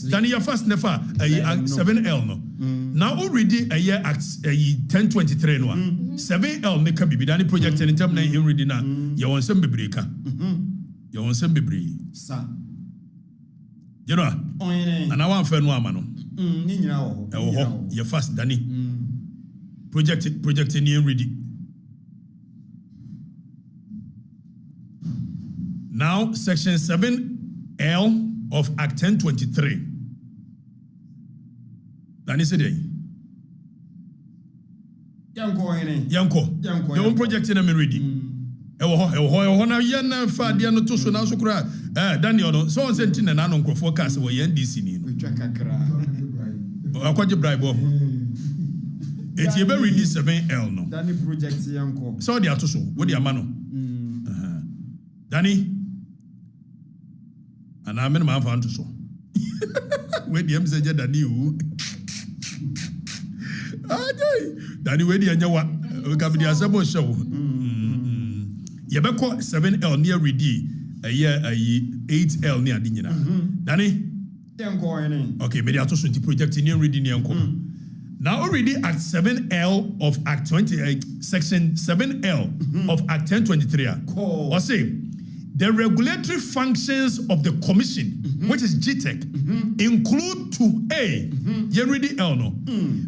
Speaker 1: Then your first never 7L no. Now already a year Act 1023 no. 7L make be done project and term in reading na you want some breaker. You want some baby, sir. You know, and I want fair no amano. Your first Danny. Project in ready. Now, section 7L of Act 1023. Danny said, Yanko. The one project in ready. Ewo na yen fa de no to so na so kura Daniel no so on senti na no nkrofo ka se wo yen DC ni no
Speaker 2: Twa kakra
Speaker 1: akwaje bribe ho eti ebe read 7L no
Speaker 2: Dani project yanko
Speaker 1: so de ato so wo de ama no Dani ana me ma fa nto so we de am se je Dani o Dani we de anya wa ka bi de asemo show Yebeko 7L near ready a year 8L near Dinina. Danny? Okay, maybe I told you project near reading Yanko. Now already at 7L of Act 28, Section 7L of Act 1023. Or say the regulatory functions of the commission, which is GTEC, include to A,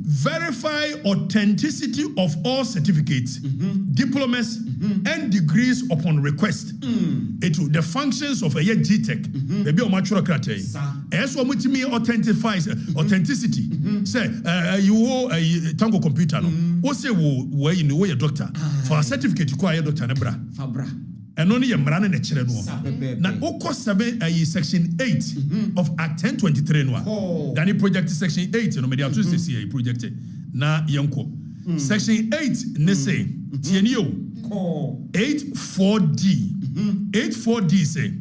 Speaker 1: verify authenticity of all certificates, diplomas, and degrees upon request. The functions of a GTEC, maybe a mature criteria. As what me authentifies authenticity. Say, you owe a tango computer. What say, where you know your doctor for a certificate, you call your doctor, Fabra. And only a man and a children. Now, Oko 7 Section 8 of Act 1023. Then he projected Section 8, no media to see projected. Na Yanko. Section 8, Nese, Tienio, 84D. 84D say,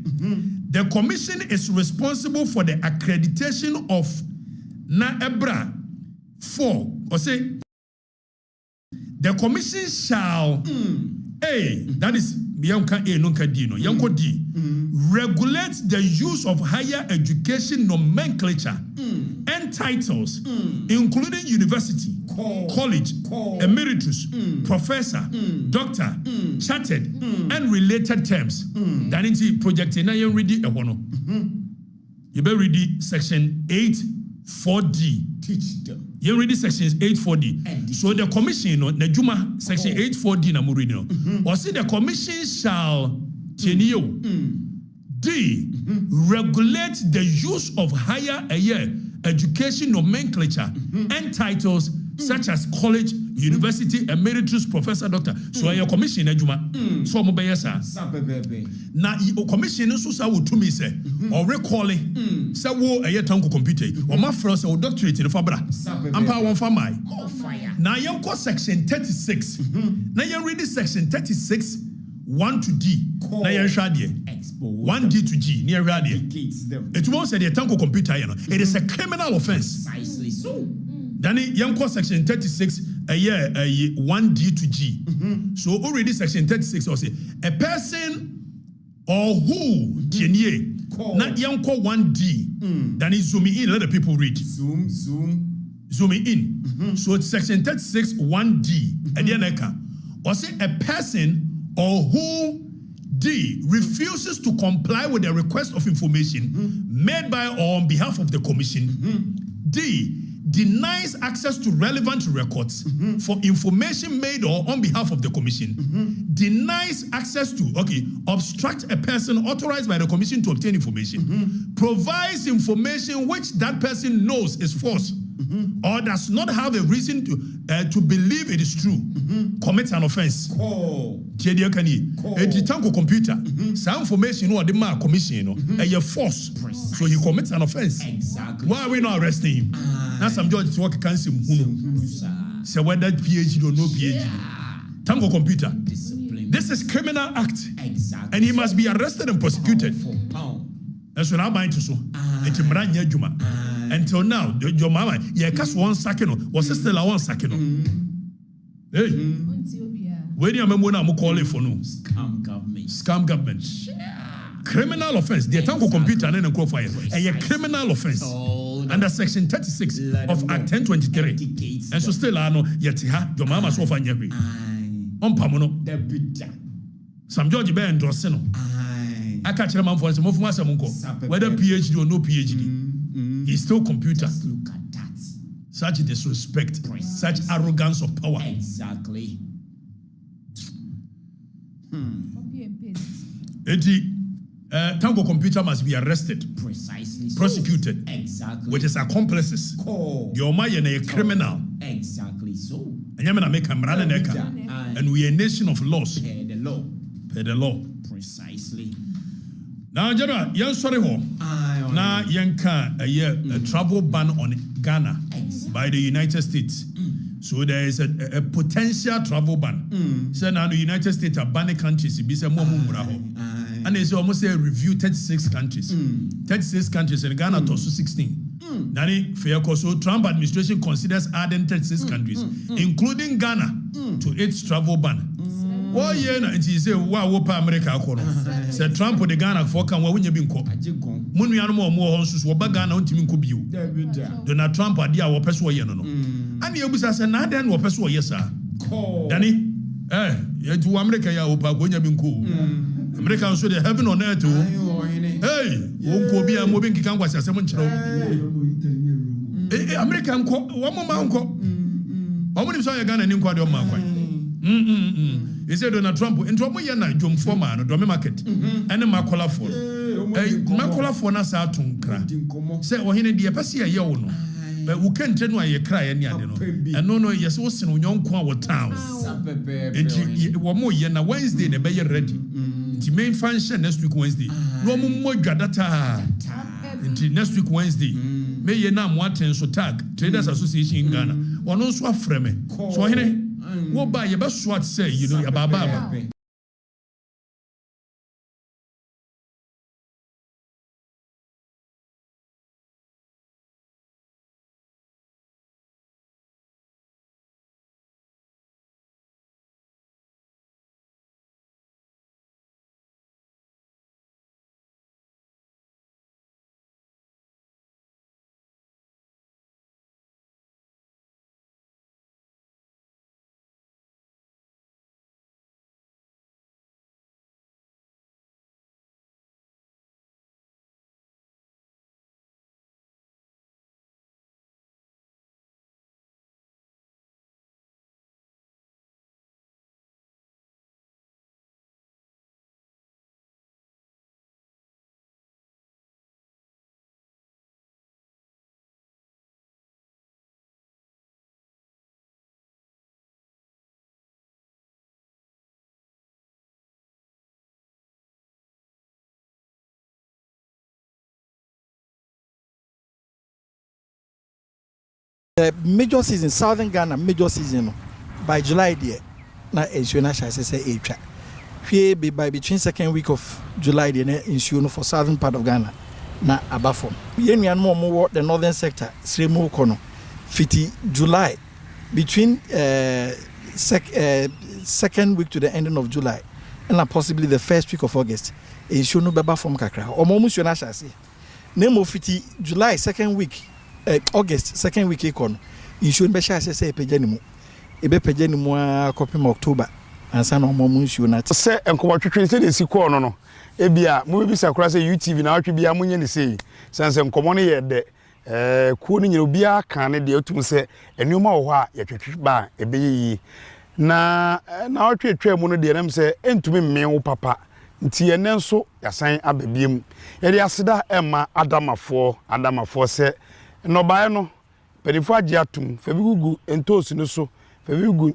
Speaker 1: the commission is responsible for the accreditation of Na Ebra 4. Or say, the commission shall, A, that is, Yanka A, Nunka D, no, Yanko D, regulate the use of higher education nomenclature and titles, including university, college, emeritus, professor, doctor, chartered, and related terms. That is the project. Now you read a one. You better read Section 8.4D. Teach them. You read Section 8.4D. So the commission, Najuma Section 8.4D na murino. Or say the commission shall D, regulate the use of higher education nomenclature and titles such as college, university, emeritus, professor, doctor. So your commission, Najuma. So mo bayasa. Na commission so sa wo tumi say or recalling say wo tanko computer or ma fro say doctorate in fabra. Ampa won fa mai. Na yanko section 36. Na yan read section 36 1 to D. Na yan hwa de. 1D to G near radio. It won't say the tanko computer, it is a criminal offense. Precisely so. Then Yanko section 36 1D to G. So already section 36 or say a person or who Tienye not Yanko 1D. Then he zoom in, let the people read. Zoom in. So it's section 36 1D and then or say a person or who D refuses to comply with the request of information made by or on behalf of the commission. D denies access to relevant records for information made or on behalf of the commission. Denies access to, obstruct a person authorized by the commission to obtain information. Provides information which that person knows is false or does not have a reason to believe it is true. Commits an offense. A tanko computer. Some information or the man commission a false. So he commits an offense. Exactly. Why are we not arresting him? Now some judge to work cancel him. Say whether PhD or no PhD. Tango computer. This is criminal act. Exactly. And he must be arrested and prosecuted. That's what I'm buying to so. Until now, your mama, cast 1 second, or sister 1 second. Hey, when you remember I'm calling for no scam government. Scam government. Criminal offense. The tanko computer and then fire. A criminal offense under section 36 of Act 1023. And so still I know yet your mama so far nyeri. On pamono. Some judge be endorsing. I catch them for some of us whether PhD or no PhD. He's still computer.
Speaker 2: Just look at that.
Speaker 1: Such disrespect, such arrogance of power.
Speaker 2: Exactly.
Speaker 1: Copy and paste. Tango computer must be arrested.
Speaker 2: Precisely.
Speaker 1: Prosecuted.
Speaker 2: So. Exactly.
Speaker 1: With his accomplices. Your man a criminal.
Speaker 2: Exactly so.
Speaker 1: And you make a and we are a nation of laws.
Speaker 2: The law.
Speaker 1: per the law.
Speaker 2: Precisely.
Speaker 1: Now, General, yan sorry ho. Now, yanka a travel ban on Ghana by the United States. So there is a potential travel ban. So now the United States are banning countries. It be say more and they say almost say review 36 countries. 36 countries and Ghana to 16. Nani fair so Trump administration considers adding 36 countries, including Ghana, to its travel ban. Oh yeah, and she say wow, America kono. Say Trump the Ghana for can wa wunya bi nko. Munu ya no mo ho nsusu oba Ghana ontimi nko bio. Donald Trump ade a wo pese wo ye no no. Ani ebusa say na den wo pese wo ye sa. Dani ye tu America ya opa gonya bi nko. America so the heaven on earth. Hey, wonko bi a mo bi nkika ngwase asem nkyerɛ. America nko, wo mo ma nko. Omo ni so ye Ghana ni nko ade o ma kwan. He said Donald Trump into omo ye na dwom forma no do me market. Ene makola for. Makola for na sa tonkra. Say wo hene de pese ye wo no. But we can't tell no ye cry any ade no. Eno no yes wo sen onyon ko a wo town. Enti wo mo ye na Wednesday na be ye ready. The main function next week Wednesday. No mo data. Until next week Wednesday. May ye na mo atten so tag Traders Association in Ghana. One so afreme. So hene wo ba ye be so at say you know baba.
Speaker 11: The major season, Southern Ghana major season, by July there, na insurance shall say echa. Here be by between second week of July there, insurance for southern part of Ghana, na abafom. Yen yan more the northern sector, Sremo kono, 50 July, between second week to the ending of July, and possibly the first week of August, insurance beba from kakra. Or more insurance shall say. Name of 50 July second week. August second week econ insurance be share say pejanimu e be pejanimu a copy October ansa no mo insurance na say enkomo twetwe say dey siko no no e bia mo be sakura say UTV na atwe bia munye ne say sanse enkomo no ye de kuo no nyere bia kan ne de otum say enuma wo ho a ye twetwe ba e be yi na atwetwe mu no de nam say entumi mmewo papa nti ene nso yasan ababiem ye de aseda emma adamafo say no bae no pedifo agiatum febi gugu entos no so febi gugu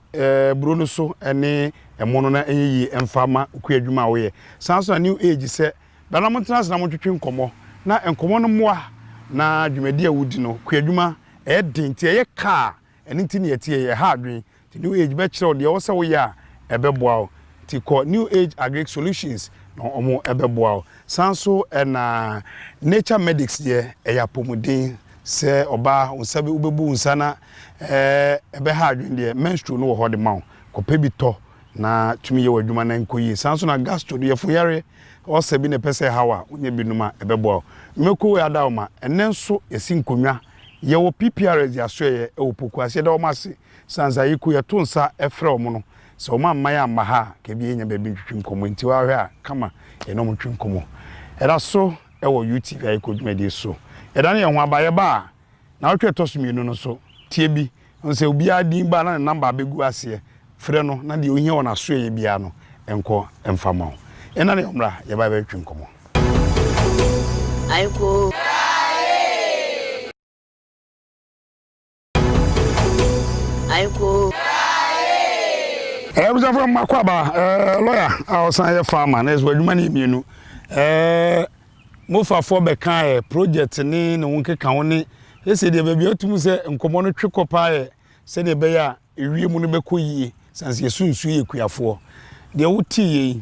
Speaker 11: bro no so ene emono na eyi emfama ku adwuma wo ye sanso new age se dana montena na motwetwe nkomo na enkomo no moa na dwumadi awudi no ku adwuma din tie ye ka ene nti ne yetie ye ha adwen ti new age be kire de wo se wo ya ebeboa o ti ko new age agric solutions no omo ebeboa o sanso na nature medics ye eyapomudin se oba unsabe ubebu unsana ebe ha adwen de menstrual no wo hode ma ko pebi to na tumi ye wadwuma na nkoyi sanso na gastro de yefuyare o sabi ne pese hawa unye binuma ebebo meko we adawma enenso yesi nkonwa ye wo PPRS ya so ye opoku ase da o mase sanza yiku ye to nsa efre o mo no se o ma maya maha ke bi enya bebi twitwi nkomo nti wa hwe a kama ye no mo twitwi nkomo era so e wo UTV ay ko dwumadi so edane ye ho abaye ba na otwe tosumienu no so tie bi nse obi adi ba na number abegu ase frɛ no na de ohia wona so ye bia no enko emfama ho ena ne omra ye ba twi nkomo
Speaker 12: aiko abuja from makwaba lawyer awsan ye farmer na so adwuma ne mienu mofa for be kan project ni ne wonkeka wo ne ese de ba bi otum se nkomo no twekopa se ne be ya ewie mu no be koyie sanse yesunsu ye kuafo de wuti ye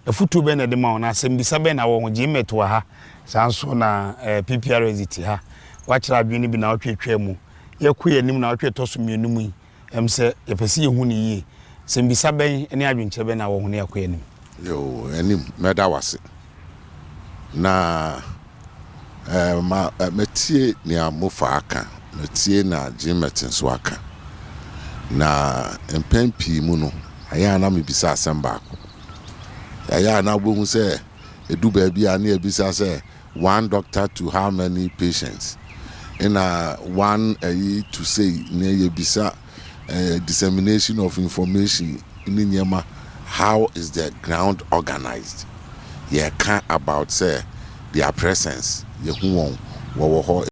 Speaker 12: afutu be na de ma na asembisa be na wo jimet wa ha sanso na PPR exit ha wachira adwene bi na otwetwa mu ye koye nim na otweto so mienu mu emse ye pese ye hu ne ye sembisa ben ene adwenche be na wo hu ne yakoye nim
Speaker 13: yo enim meda wase na metie ni amofa aka metie na jimet nso aka na empempi mu no aya na mebisa asamba ko aya na bohu se edu ba bia na ebisa se one doctor to how many patients in one to say na ebisa dissemination of information in nyema how is the ground organized yeah can about say their presence ye hu won wo